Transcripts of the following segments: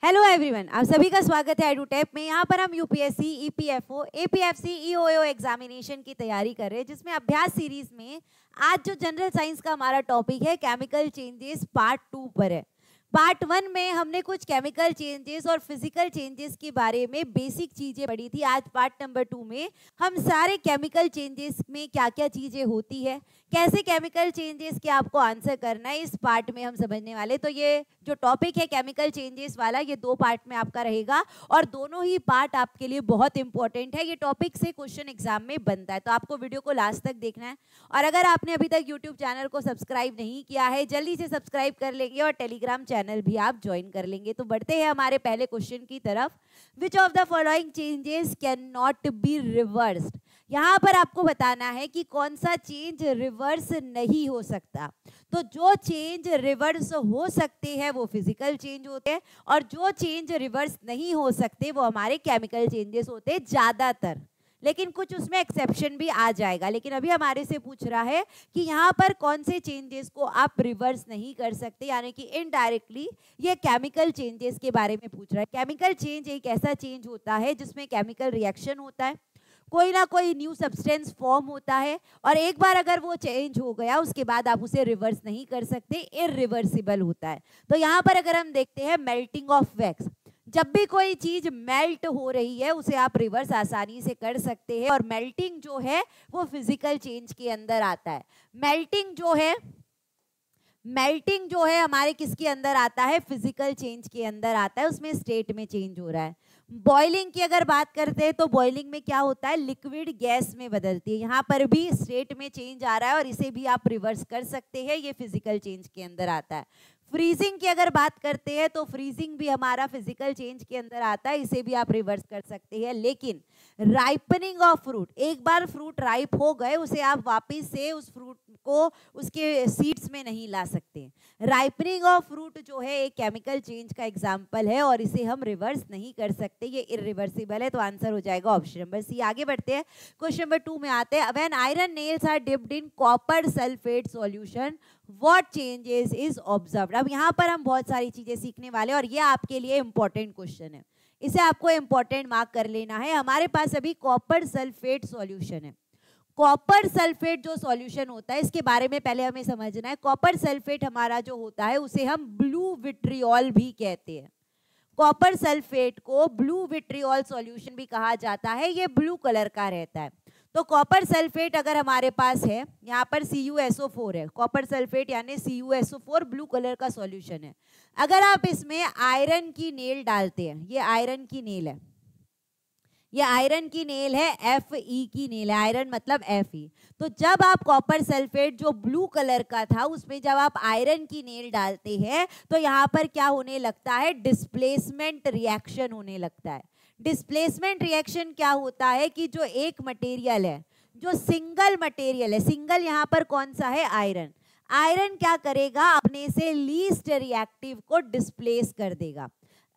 Hello everyone, आप सभी का स्वागत है एडुटेप में। यहाँ पर हम यूपीएससी, ईपीएफओ, एपीएफसी, ईओएओ एग्जामिनेशन की तैयारी कर रहे हैं, जिसमें अभ्यास सीरीज में आज जो जनरल साइंस का हमारा टॉपिक है केमिकल चेंजेस पार्ट 2 पर है। पार्ट 1 में हमने कुछ केमिकल चेंजेस और फिजिकल चेंजेस के बारे में बेसिक चीजें पढ़ी थी। आज पार्ट नंबर 2 में हम सारे केमिकल चेंजेस में क्या क्या चीजें होती है, कैसे केमिकल चेंजेस के आपको आंसर करना है, इस पार्ट में हम समझने वाले। तो ये जो टॉपिक है केमिकल चेंजेस वाला, ये 2 पार्ट में आपका रहेगा और दोनों ही पार्ट आपके लिए बहुत इंपॉर्टेंट है। ये टॉपिक से क्वेश्चन एग्जाम में बनता है, तो आपको वीडियो को लास्ट तक देखना है। और अगर आपने अभी तक यूट्यूब चैनल को सब्सक्राइब नहीं किया है, जल्दी से सब्सक्राइब कर लेंगे और टेलीग्राम चैनल भी आप ज्वाइन कर लेंगे। तो बढ़ते हैं हमारे पहले क्वेश्चन की तरफ। विच of the following changes can not be reversed. यहाँ पर आपको बताना है कि कौन सा चेंज रिवर्स नहीं हो सकता। तो जो चेंज रिवर्स हो सकते हैं वो फिजिकल चेंज होते हैं, और जो चेंज रिवर्स नहीं हो सकते वो हमारे केमिकल चेंजेस होते हैं ज़्यादातर, लेकिन कुछ उसमें एक्सेप्शन भी आ जाएगा। लेकिन अभी हमारे से पूछ रहा है कि यहाँ पर कौन से चेंजेस को आप रिवर्स नहीं कर सकते, यानी कि इनडायरेक्टली ये केमिकल चेंजेस के बारे में पूछ रहा है। केमिकल चेंज एक ऐसा चेंज होता है जिसमें केमिकल रिएक्शन होता है, कोई ना कोई न्यू सब्सटेंस फॉर्म होता है, और एक बार अगर वो चेंज हो गया उसके बाद आप उसे रिवर्स नहीं कर सकते, इररिवर्सिबल होता है। तो यहाँ पर अगर हम देखते हैं मेल्टिंग ऑफ वैक्स, जब भी कोई चीज मेल्ट हो रही है उसे आप रिवर्स आसानी से कर सकते हैं, और मेल्टिंग जो है वो फिजिकल चेंज के अंदर आता है। मेल्टिंग जो है हमारे किसके अंदर आता है, फिजिकल चेंज के अंदर आता है, उसमें स्टेट में चेंज हो रहा है। बॉइलिंग की अगर बात करते हैं तो बॉइलिंग में क्या होता है, लिक्विड गैस में बदलती है, यहाँ पर भी स्टेट में चेंज आ रहा है और इसे भी आप रिवर्स कर सकते हैं, ये फिजिकल चेंज के अंदर आता है। फ्रीजिंग की अगर बात करते हैं तो फ्रीजिंग भी हमारा फिजिकल चेंज के अंदर आता है, इसे भी आप रिवर्स कर सकते हैं। लेकिन राइपनिंग ऑफ फ्रूट, एक बार फ्रूट राइप हो गए उसे आप वापस से उस फ्रूट को उसके सीड्स में नहीं ला सकते। राइपनिंग ऑफ फ्रूट जो है एक केमिकल चेंज का एग्जाम्पल है और इसे हम रिवर्स नहीं कर सकते, ये इररिवर्सिबल है। तो आंसर हो जाएगा ऑप्शन नंबर सी। आगे बढ़ते हैं, क्वेश्चन नंबर 2 में आते हैं। When iron nails are dipped in copper sulphate solution what changes is observed. अब यहाँ पर हम बहुत सारी चीजें सीखने वाले हैं और ये आपके लिए इंपॉर्टेंट क्वेश्चन है, इसे आपको इंपॉर्टेंट मार्क कर लेना है। हमारे पास अभी कॉपर सल्फेट सॉल्यूशन है। कॉपर सल्फेट जो सॉल्यूशन होता है इसके बारे में पहले हमें समझना है। कॉपर सल्फेट हमारा जो होता है उसे हम ब्लू विट्रियोल भी कहते हैं। कॉपर सल्फेट को ब्लू विट्रियोल सॉल्यूशन भी कहा जाता है, ये ब्लू कलर का रहता है। तो कॉपर सल्फेट अगर हमारे पास है, यहाँ पर CuSO4 है, कॉपर सल्फेट यानी CuSO4 ब्लू कलर का सॉल्यूशन है। अगर आप इसमें आयरन की नेल डालते हैं, ये आयरन की नेल है, ये आयरन की नेल है, Fe की नेल है, आयरन मतलब Fe। तो जब आप कॉपर सल्फेट जो ब्लू कलर का था उसमें जब आप आयरन की नेल डालते हैं तो यहाँ पर क्या होने लगता है, डिस्प्लेसमेंट रिएक्शन होने लगता है। डिस्प्लेसमेंट रिएक्शन क्या होता है कि जो एक मटेरियल है, जो सिंगल मटेरियल है, सिंगल यहाँ पर कौन सा है, आयरन, आयरन क्या करेगा, अपने से लीस्ट रिएक्टिव को डिस्प्लेस कर देगा,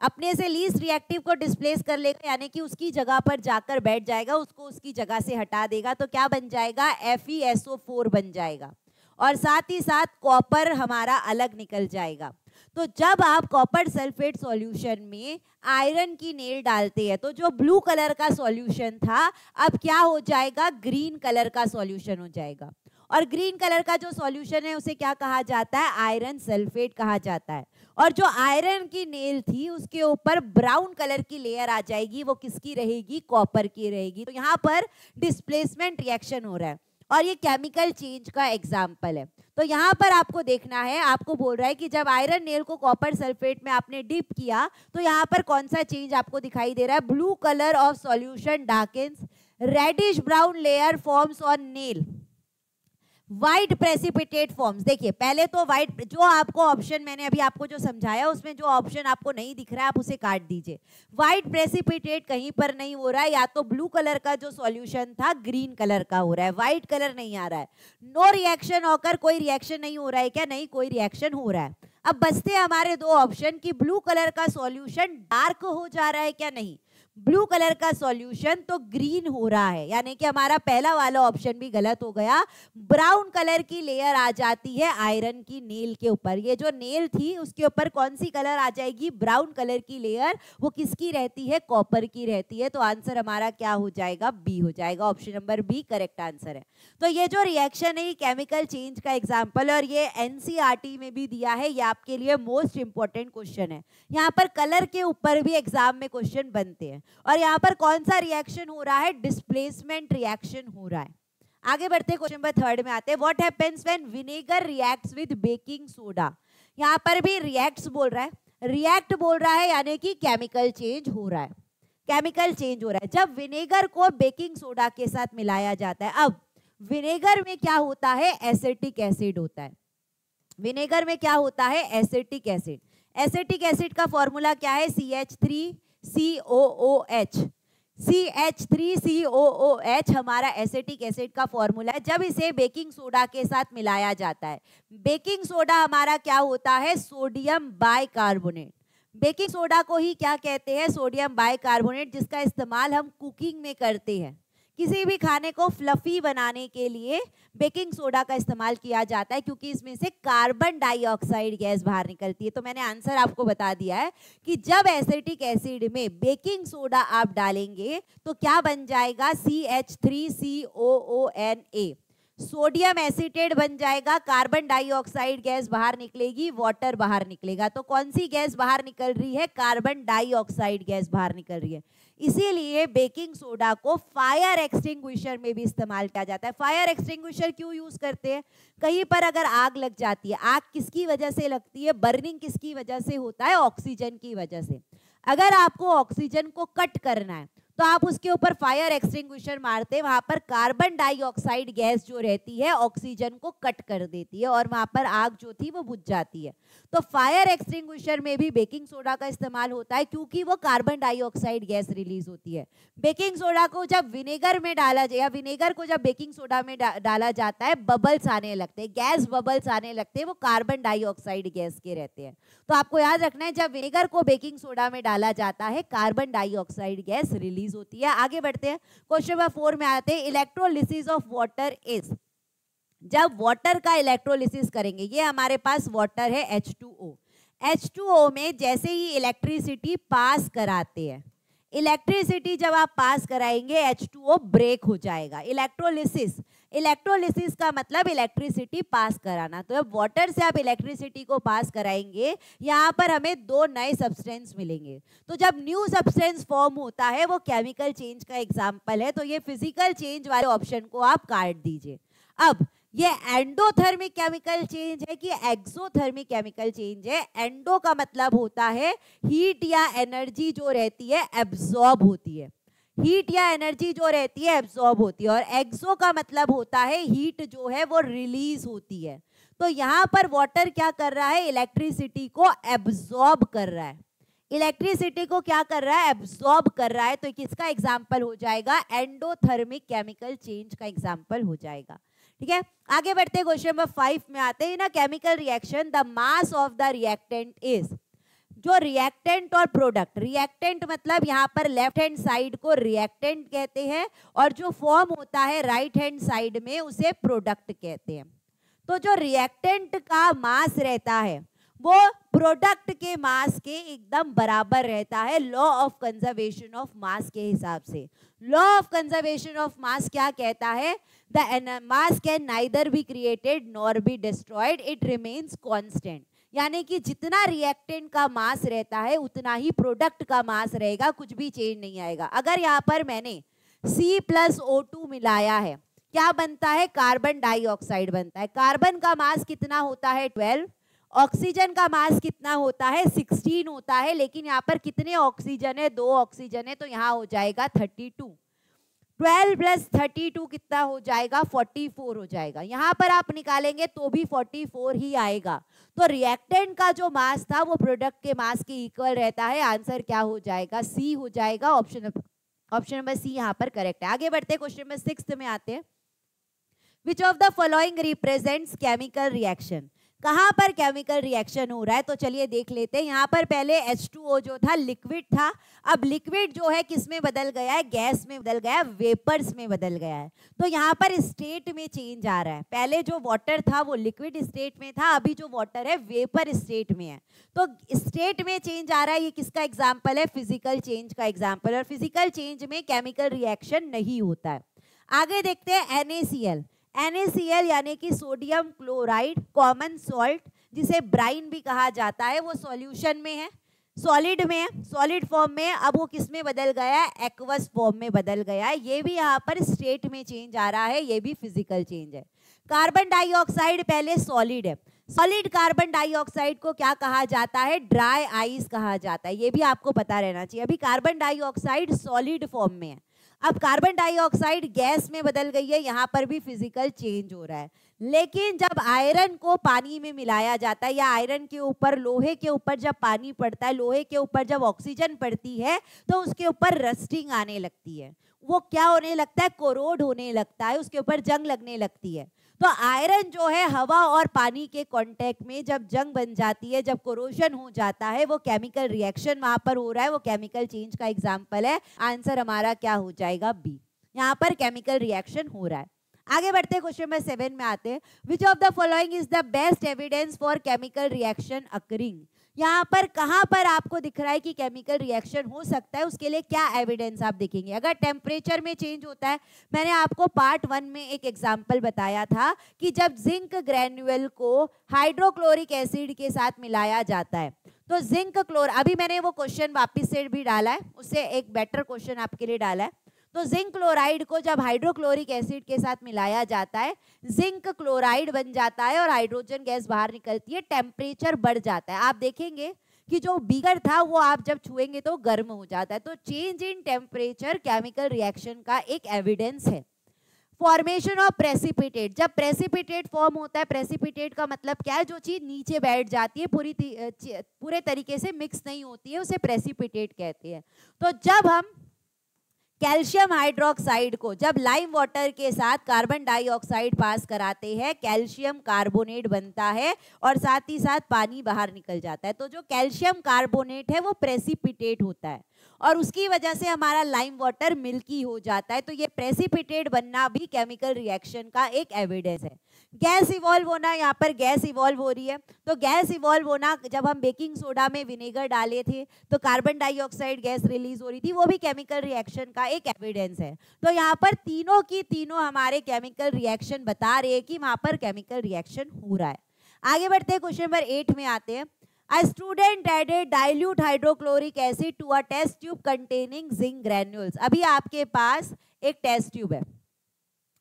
अपने से लीस्ट रिएक्टिव को डिस्प्लेस कर लेगा, यानी कि उसकी जगह पर जाकर बैठ जाएगा, उसको उसकी जगह से हटा देगा। तो क्या बन जाएगा, FeSO4 बन जाएगा, और साथ ही साथ कॉपर हमारा अलग निकल जाएगा। तो जब आप कॉपर सल्फेट सॉल्यूशन में आयरन की नेल डालते हैं तो जो ब्लू कलर का सॉल्यूशन था अब क्या हो जाएगा, ग्रीन कलर का सॉल्यूशन हो जाएगा। और ग्रीन कलर का जो सॉल्यूशन है उसे क्या कहा जाता है, आयरन सल्फेट कहा जाता है। और जो आयरन की नेल थी उसके ऊपर ब्राउन कलर की लेयर आ जाएगी, वो किसकी रहेगी, कॉपर की रहेगी। तो यहाँ पर डिस्प्लेसमेंट रिएक्शन हो रहा है और ये केमिकल चेंज का एग्जाम्पल है। तो यहाँ पर आपको देखना है, आपको बोल रहा है कि जब आयरन नेल को कॉपर सल्फेट में आपने डिप किया तो यहाँ पर कौन सा चेंज आपको दिखाई दे रहा है, blue colour of solution darkens, reddish brown layer forms on nail, white precipitate forms. देखिए पहले तो व्हाइट, जो आपको ऑप्शन मैंने अभी आपको जो समझाया उसमें जो ऑप्शन आपको नहीं दिख रहा है आप उसे काट दीजिए। व्हाइट प्रेसिपिटेट कहीं पर नहीं हो रहा है, या तो ब्लू कलर का जो सॉल्यूशन था ग्रीन कलर का हो रहा है, व्हाइट कलर नहीं आ रहा है। नो रिएक्शन होकर कोई रिएक्शन नहीं हो रहा है क्या, नहीं, कोई रिएक्शन हो रहा है। अब बचते हमारे दो ऑप्शन कि ब्लू कलर का सॉल्यूशन डार्क हो जा रहा है क्या, नहीं, ब्लू कलर का सॉल्यूशन तो ग्रीन हो रहा है, यानी कि हमारा पहला वाला ऑप्शन भी गलत हो गया। ब्राउन कलर की लेयर आ जाती है आयरन की नेल के ऊपर। ये जो नेल थी उसके ऊपर कौन सी कलर आ जाएगी? ब्राउन कलर की लेयर। वो किसकी रहती है? कॉपर की रहती है। तो आंसर हमारा क्या हो जाएगा? बी हो जाएगा। Option number B correct answer है। तो ये जो रिएक्शन है ये केमिकल चेंज का एग्जाम्पल, और ये एनसीईआरटी में भी दिया है। ये आपके लिए मोस्ट इंपॉर्टेंट क्वेश्चन है। यहाँ पर कलर के ऊपर भी एग्जाम में क्वेश्चन बनते हैं। और यहाँ पर कौन सा रिएक्शन हो रहा है? डिस्प्लेसमेंट रिएक्शन हो रहा है। आगे बढ़ते क्वेश्चन नंबर 3 में आते हैं। What happens when vinegar reacts with baking soda? यहाँ पर भी रिएक्ट्स बोल रहा है, रिएक्ट बोल रहा है, यानी कि केमिकल चेंज हो रहा है। केमिकल चेंज हो रहा है जब विनेगर को बेकिंग सोडा के साथ मिलाया जाता है। अब विनेगर में क्या होता है? एसिटिक एसिड होता है। विनेगर में क्या होता है? Acetic acid. एसिटिक एसिड का फॉर्मूला क्या है? CH3COOH। CH3COOH हमारा एसिटिक एसिड का फॉर्मूला है। जब इसे बेकिंग सोडा के साथ मिलाया जाता है, बेकिंग सोडा हमारा क्या होता है? Sodium bicarbonate. बेकिंग सोडा को ही क्या कहते हैं? सोडियम बाइकार्बोनेट, जिसका इस्तेमाल हम कुकिंग में करते हैं। किसी भी खाने को फ्लफी बनाने के लिए बेकिंग सोडा का इस्तेमाल किया जाता है, क्योंकि इसमें से कार्बन डाइऑक्साइड गैस बाहर निकलती है। तो मैंने आंसर आपको बता दिया है कि जब एसिटिक एसिड में बेकिंग सोडा आप डालेंगे तो क्या बन जाएगा? CH3COONA। सोडियम एसीटेट बन जाएगा, कार्बन डाइऑक्साइड गैस बाहर निकलेगी, वाटर बाहर निकलेगा। तो कौन सी गैस बाहर निकल रही है? कार्बन डाइऑक्साइड गैस बाहर निकल रही है। इसीलिए बेकिंग सोडा को फायर एक्सटिंग्विशर में भी इस्तेमाल किया जाता है। फायर एक्सटिंग्विशर क्यों यूज करते हैं? कहीं पर अगर आग लग जाती है, आग किसकी वजह से लगती है? बर्निंग किसकी वजह से होता है? ऑक्सीजन की वजह से। अगर आपको ऑक्सीजन को कट करना है तो आप उसके ऊपर फायर एक्सटिंग्विशर मारते हैं, वहां पर कार्बन डाइऑक्साइड गैस जो रहती है ऑक्सीजन को कट कर देती है और वहां पर आग जो थी वो बुझ जाती है। तो फायर एक्सटिंग्विशर में भी बेकिंग सोडा का इस्तेमाल होता है, क्योंकि वो कार्बन डाइऑक्साइड गैस रिलीज होती है। बेकिंग सोडा को जब विनेगर में डाला जाए, या विनेगर को जब बेकिंग सोडा में डाला जाता है, बबल्स आने लगते हैं, गैस बबल्स आने लगते हैं, वो कार्बन डाइऑक्साइड गैस के रहते हैं। तो आपको याद रखना है, जब विनेगर को बेकिंग सोडा में डाला जाता है कार्बन डाइऑक्साइड गैस रिलीज होती है। आगे बढ़ते हैं, क्वेश्चन नंबर 4 में आते हैं। इलेक्ट्रोलिसिस ऑफ वाटर इज, जब वाटर का इलेक्ट्रोलिसिस करेंगे, ये हमारे पास वाटर है H2O। H2O में जैसे ही इलेक्ट्रिसिटी पास कराते हैं, इलेक्ट्रिसिटी जब आप पास कराएंगे H2O ब्रेक हो जाएगा। इलेक्ट्रोलिसिस, इलेक्ट्रोलिसिस का मतलब इलेक्ट्रिसिटी पास कराना। तो अब वाटर से आप इलेक्ट्रिसिटी को पास कराएंगे, यहाँ पर हमें दो नए सब्सटेंस मिलेंगे। तो जब न्यू सब्सटेंस फॉर्म होता है वो केमिकल चेंज का एग्जाम्पल है। तो ये फिजिकल चेंज वाले ऑप्शन को आप काट दीजिए। अब ये एंडोथर्मिक केमिकल चेंज है कि एक्सोथर्मिक केमिकल चेंज है? एंडो का मतलब होता है हीट या एनर्जी जो रहती है एब्जॉर्ब होती है, हीट या एनर्जी जो रहती है एब्जॉर्ब होती है, और एक्सो का मतलब होता है हीट जो है वो रिलीज होती है। तो यहाँ पर वाटर क्या कर रहा है? इलेक्ट्रिसिटी को एब्जॉर्ब कर रहा है। इलेक्ट्रिसिटी को क्या कर रहा है? एब्जॉर्ब कर रहा है। तो किसका एग्जाम्पल हो जाएगा? एंडोथर्मिक केमिकल चेंज का एग्जाम्पल हो जाएगा। ठीक है, आगे बढ़ते क्वेश्चन नंबर 5 में आते हैं ना। Chemical reaction, the mass of the reactant is, जो रिएक्टेंट और प्रोडक्ट, रिएक्टेंट मतलब यहाँ पर लेफ्ट हैंड साइड को रिएक्टेंट कहते हैं, और जो फॉर्म होता है राइट हैंड साइड में उसे प्रोडक्ट कहते हैं। तो जो रिएक्टेंट का मास रहता है वो प्रोडक्ट के मास के एकदम बराबर रहता है, law of conservation of mass के हिसाब से। Law of conservation of mass क्या कहता है? The mass can neither be created nor be destroyed, it remains constant. यानी कि जितना रिएक्टेंट का मास रहता है उतना ही प्रोडक्ट का मास रहेगा, कुछ भी चेंज नहीं आएगा। अगर यहाँ पर मैंने C+O2 मिलाया है, क्या बनता है? कार्बन डाइऑक्साइड बनता है। कार्बन का मास कितना होता है? 12। ऑक्सीजन का मास कितना होता है? 16 होता है। लेकिन यहाँ पर कितने ऑक्सीजन है? 2 ऑक्सीजन है, तो यहाँ हो जाएगा 32। 12 + 32 कितना हो जाएगा? 44 हो जाएगा। यहाँ पर आप निकालेंगे तो भी 44 ही आएगा। तो रिएक्टेंट का जो मास था वो प्रोडक्ट के मास के इक्वल रहता है। आंसर क्या हो जाएगा? सी हो जाएगा। ऑप्शन नंबर सी यहाँ पर करेक्ट है। आगे बढ़ते क्वेश्चन नंबर 6 में आते हैं। विच of the following represents chemical reaction? कहाँ पर केमिकल रिएक्शन हो रहा है, तो चलिए देख लेते हैं। यहाँ पर पहले H2O जो था लिक्विड था, अब लिक्विड जो है किस में बदल गया है, गैस में बदल गया है, वेपर्स में बदल गया है। तो यहाँ पर स्टेट में चेंज आ रहा है। पहले जो वाटर था वो लिक्विड स्टेट में था, अभी जो वाटर है वेपर स्टेट में है। तो स्टेट में चेंज आ रहा है, ये किसका एग्जाम्पल है, फिजिकल चेंज का एग्जाम्पल है। और फिजिकल चेंज में केमिकल रिएक्शन नहीं होता है। आगे देखते हैं NaCl। NaCl यानी कि सोडियम क्लोराइड कॉमन सॉल्ट, जिसे ब्राइन भी कहा जाता है, वो सॉल्यूशन में है, सॉलिड में है, सॉलिड फॉर्म में है। अब वो किस में बदल गया है, एक्वस फॉर्म में बदल गया है। ये भी यहाँ पर स्टेट में चेंज आ रहा है, ये भी फिजिकल चेंज है। कार्बन डाइऑक्साइड पहले सॉलिड है, सॉलिड कार्बन डाइऑक्साइड को क्या कहा जाता है, ड्राई आइस कहा जाता है। ये भी आपको पता रहना चाहिए। अभी कार्बन डाइऑक्साइड सॉलिड फॉर्म में है, अब कार्बन डाइऑक्साइड गैस में बदल गई है, यहाँ पर भी फिजिकल चेंज हो रहा है। लेकिन जब आयरन को पानी में मिलाया जाता है, या आयरन के ऊपर, लोहे के ऊपर जब पानी पड़ता है, लोहे के ऊपर जब ऑक्सीजन पड़ती है, तो उसके ऊपर रस्टिंग आने लगती है। वो क्या होने लगता है, कोरोड होने लगता है, उसके ऊपर जंग लगने लगती है। तो आयरन जो है हवा और पानी के कांटेक्ट में जब जंग बन जाती है, जब कोरोजन हो जाता है, वो केमिकल रिएक्शन वहां पर हो रहा है, वो केमिकल चेंज का एग्जांपल है। आंसर हमारा क्या हो जाएगा, बी। यहाँ पर केमिकल रिएक्शन हो रहा है। आगे बढ़ते हैं, क्वेश्चन नंबर 7 में आते हैं। विच of the following is the best evidence for chemical reaction occurring. यहाँ पर कहाँ पर आपको दिख रहा है कि केमिकल रिएक्शन हो सकता है, उसके लिए क्या एविडेंस आप देखेंगे। अगर टेम्परेचर में चेंज होता है, मैंने आपको पार्ट 1 में एक एग्जांपल बताया था कि जब जिंक ग्रैन्युअल को हाइड्रोक्लोरिक एसिड के साथ मिलाया जाता है, तो जिंक क्लोर, अभी मैंने वो क्वेश्चन वापस से भी डाला है, उससे एक बेटर क्वेश्चन आपके लिए डाला है। तो जिंक क्लोराइड को जब हाइड्रोक्लोरिक एसिड के साथ मिलाया जाता है, जिंक क्लोराइड बन जाता है और हाइड्रोजन गैस बाहर निकलती है, टेम्परेचर बढ़ जाता है। आप देखेंगे कि जो बीकर था वो आप जब छुएंगे तो गर्म हो जाता है। तो change in temperature chemical reaction का एक एविडेंस है। फॉर्मेशन ऑफ प्रेसिपिटेट, जब प्रेसिपिटेट फॉर्म होता है, प्रेसिपिटेट का मतलब क्या है, जो चीज नीचे बैठ जाती है, पूरे तरीके से मिक्स नहीं होती है, उसे प्रेसिपिटेट कहते हैं। तो जब हम कैल्शियम हाइड्रोक्साइड को जब लाइम वाटर के साथ कार्बन डाइऑक्साइड पास कराते हैं, कैल्शियम कार्बोनेट बनता है और साथ ही साथ पानी बाहर निकल जाता है। तो जो कैल्शियम कार्बोनेट है वो प्रेसिपिटेट होता है और उसकी वजह से हमारा लाइम वाटर मिल्की हो जाता है। तो ये प्रेसिपिटेट बनना भी केमिकल रिएक्शन का एक एविडेंस है। गैस इवॉल्व होना, यहाँ पर गैस इवॉल्व हो रही है। तो गैस इवॉल्व होना, जब हम बेकिंग सोडा में विनेगर डाले थे तो कार्बन डाइऑक्साइड गैस रिलीज हो रही थी, वो भी केमिकल रिएक्शन का एक एविडेंस है। तो यहाँ पर तीनों की तीनों हमारे केमिकल रिएक्शन बता रहे हैं कि वहां पर केमिकल रिएक्शन हो रहा है। आगे बढ़ते हैं, क्वेश्चन नंबर 8 में आते हैं। A student added dilute hydrochloric acid to a test tube containing zinc granules। अभी आपके पास एक टेस्ट ट्यूब है,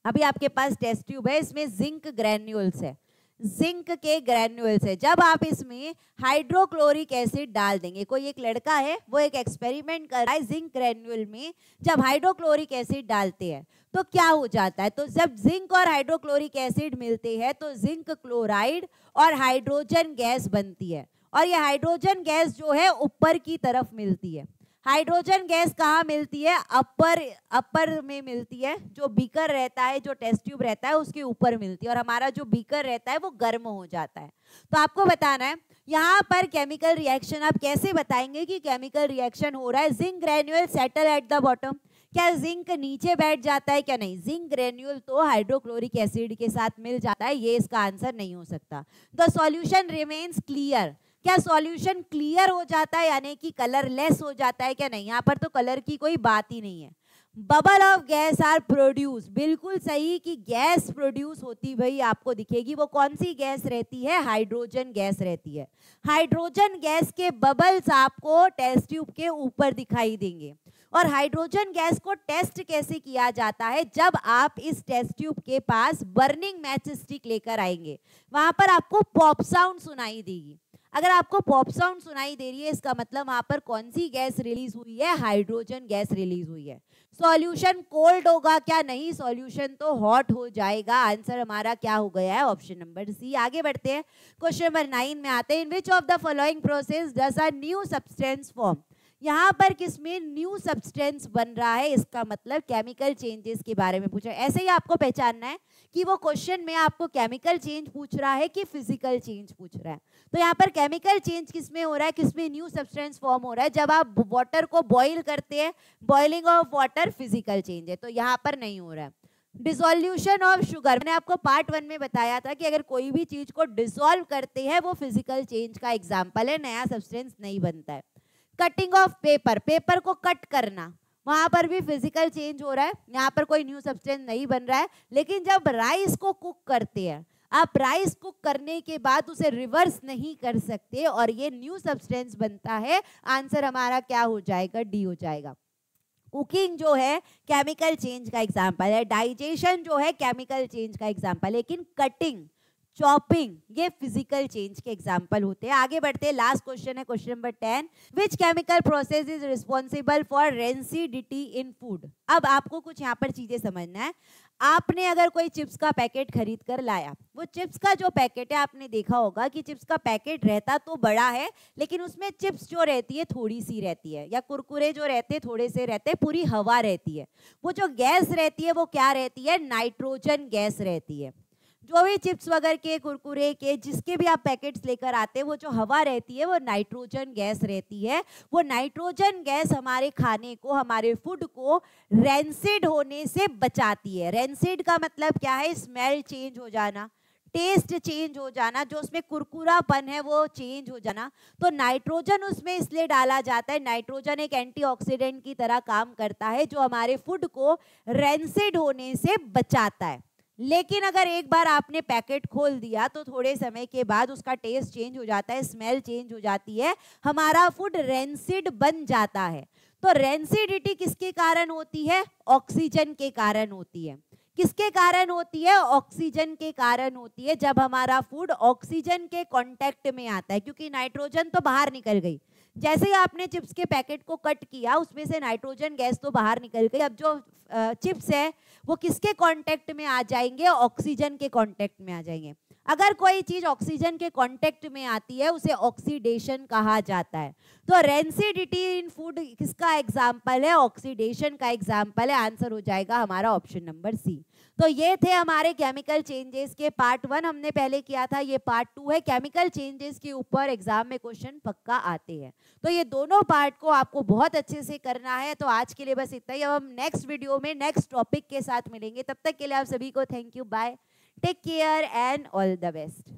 अभी आपके पास टेस्ट ट्यूब है, इसमें जिंक ग्रैन्यूल्स है, जिंक के ग्रैन्यूल्स है। जब आप इसमें हाइड्रोक्लोरिक एसिड डाल देंगे, कोई एक लड़का है वो एक एक्सपेरिमेंट कर रहा है, जिंक ग्रैन्यूल में जब हाइड्रोक्लोरिक एसिड डालते हैं तो क्या हो जाता है, तो जब जिंक और हाइड्रोक्लोरिक एसिड मिलते हैं तो जिंक क्लोराइड और हाइड्रोजन गैस बनती है। और ये हाइड्रोजन गैस जो है ऊपर की तरफ मिलती है। हाइड्रोजन गैस कहाँ मिलती है, अपर में मिलती है। जो बीकर रहता है, जो टेस्ट ट्यूब रहता है उसके ऊपर मिलती है और हमारा जो बीकर रहता है वो गर्म हो जाता है। तो आपको बताना है यहाँ पर केमिकल रिएक्शन आप कैसे बताएंगे कि केमिकल रिएक्शन हो रहा है। Zinc granule settle at the bottom, क्या जिंक नीचे बैठ जाता है, क्या नहीं, जिंक ग्रैन्यूल तो हाइड्रोक्लोरिक एसिड के साथ मिल जाता है, ये इसका आंसर नहीं हो सकता। द सॉल्यूशन रिमेन्स क्लियर, क्या सॉल्यूशन क्लियर हो जाता है यानी कि कलरलेस हो जाता है, क्या नहीं, यहाँ पर तो कलर की कोई बात ही नहीं है। Bubble of gas are produce, बिल्कुल सही कि गैस प्रोड्यूस होती भाई आपको दिखेगी। वो कौन सी गैस रहती है, हाइड्रोजन गैस रहती है। हाइड्रोजन गैस के बबल्स आपको टेस्ट ट्यूब के ऊपर दिखाई देंगे। और हाइड्रोजन गैस को टेस्ट कैसे किया जाता है, जब आप इस टेस्ट ट्यूब के पास बर्निंग मैच स्टिक लेकर आएंगे, वहां पर आपको पॉप साउंड सुनाई देगी। अगर आपको पॉप साउंड सुनाई दे रही है, इसका मतलब वहां पर कौन सी गैस रिलीज हुई है, हाइड्रोजन गैस रिलीज हुई है। सॉल्यूशन कोल्ड होगा, क्या नहीं, सॉल्यूशन तो हॉट हो जाएगा। आंसर हमारा क्या हो गया है, ऑप्शन नंबर सी। आगे बढ़ते हैं, क्वेश्चन नंबर 9 में आते हैं। In which of the following process does a new substance form, यहाँ पर किसमें न्यू सब्सटेंस बन रहा है, इसका मतलब केमिकल चेंजेस के बारे में पूछा है। ऐसे ही आपको पहचानना है कि वो क्वेश्चन में आपको केमिकल चेंज पूछ रहा है कि फिजिकल चेंज पूछ रहा है। तो यहाँ पर केमिकल चेंज किसमें हो रहा है, किसमें न्यू सब्सटेंस फॉर्म हो रहा है, जब आप वाटर को बॉईल करते हैं, boiling of water physical change है, तो यहाँ पर नहीं हो रहा है। डिसोल्यूशन ऑफ शुगर, मैंने आपको पार्ट 1 में बताया था कि अगर कोई भी चीज को डिसॉल्व करते हैं वो फिजिकल चेंज का एग्जाम्पल है, नया सब्सटेंस नहीं बनता है। कटिंग ऑफ पेपर, पेपर को कट करना, वहां पर भी फिजिकल चेंज हो रहा है, यहाँ पर कोई न्यू सब्सटेंस नहीं बन रहा है। लेकिन जब राइस को कुक करते हैं, आप राइस कुक करने के बाद उसे रिवर्स नहीं कर सकते और ये न्यू सब्सटेंस बनता है। आंसर हमारा क्या हो जाएगा, डी हो जाएगा। कुकिंग जो है केमिकल चेंज का एग्जाम्पल है, डाइजेशन जो है केमिकल चेंज का एग्जाम्पल है, लेकिन कटिंग, चॉपिंग ये फिजिकल चेंज के एग्जाम्पल होते हैं। आगे बढ़ते हैं, लास्ट क्वेश्चन है question number 10, which chemical process is responsible for rancidity in food. अब आपको कुछ यहाँ पर चीजें समझना है। आपने अगर कोई चिप्स का पैकेट खरीद कर लाया, वो चिप्स का जो पैकेट है, आपने देखा होगा कि चिप्स का पैकेट रहता तो बड़ा है, लेकिन उसमें चिप्स जो रहती है थोड़ी सी रहती है, या कुरकुरे जो रहते हैं थोड़े से रहते हैं, पूरी हवा रहती है। वो जो गैस रहती है वो क्या रहती है, नाइट्रोजन गैस रहती है। जो भी चिप्स वगैरह के, कुरकुरे के, जिसके भी आप पैकेट्स लेकर आते हैं, वो जो हवा रहती है वो नाइट्रोजन गैस रहती है। वो नाइट्रोजन गैस हमारे खाने को, हमारे फूड को रेंसिड होने से बचाती है। रेंसिड का मतलब क्या है, स्मेल चेंज हो जाना, टेस्ट चेंज हो जाना, जो उसमें कुरकुरापन है वो चेंज हो जाना। तो नाइट्रोजन उसमें इसलिए डाला जाता है, नाइट्रोजन एक एंटीऑक्सीडेंट की तरह काम करता है जो हमारे फूड को रेंसिड होने से बचाता है। लेकिन अगर एक बार आपने पैकेट खोल दिया तो थोड़े समय के बाद उसका टेस्ट चेंज हो जाता है, स्मेल चेंज हो जाती है, हमारा फूड रेंसिड बन जाता है। तो रेंसिडिटी किसके कारण होती है, ऑक्सीजन के कारण होती है। किसके कारण होती है, ऑक्सीजन के कारण होती है। जब हमारा फूड ऑक्सीजन के कांटेक्ट में आता है, क्योंकि नाइट्रोजन तो बाहर निकल गई, जैसे ही आपने चिप्स के पैकेट को कट किया उसमें से नाइट्रोजन गैस तो बाहर निकल गई। अब जो चिप्स है वो किसके कांटेक्ट में आ जाएंगे, ऑक्सीजन के कांटेक्ट में आ जाएंगे। अगर कोई चीज ऑक्सीजन के कांटेक्ट में आती है उसे ऑक्सीडेशन कहा जाता है। तो रेंसिडिटी इन फूड किसका एग्जाम्पल है, ऑक्सीडेशन का एग्जाम्पल है। आंसर हो जाएगा हमारा ऑप्शन नंबर सी। तो ये थे हमारे केमिकल चेंजेस के पार्ट 1 हमने पहले किया था, ये पार्ट 2 है। केमिकल चेंजेस के ऊपर एग्जाम में क्वेश्चन पक्का आते हैं, तो ये दोनों पार्ट को आपको बहुत अच्छे से करना है। तो आज के लिए बस इतना ही, अब हम नेक्स्ट वीडियो में नेक्स्ट टॉपिक के साथ मिलेंगे। तब तक के लिए आप सभी को thank you, bye, take care and all the best.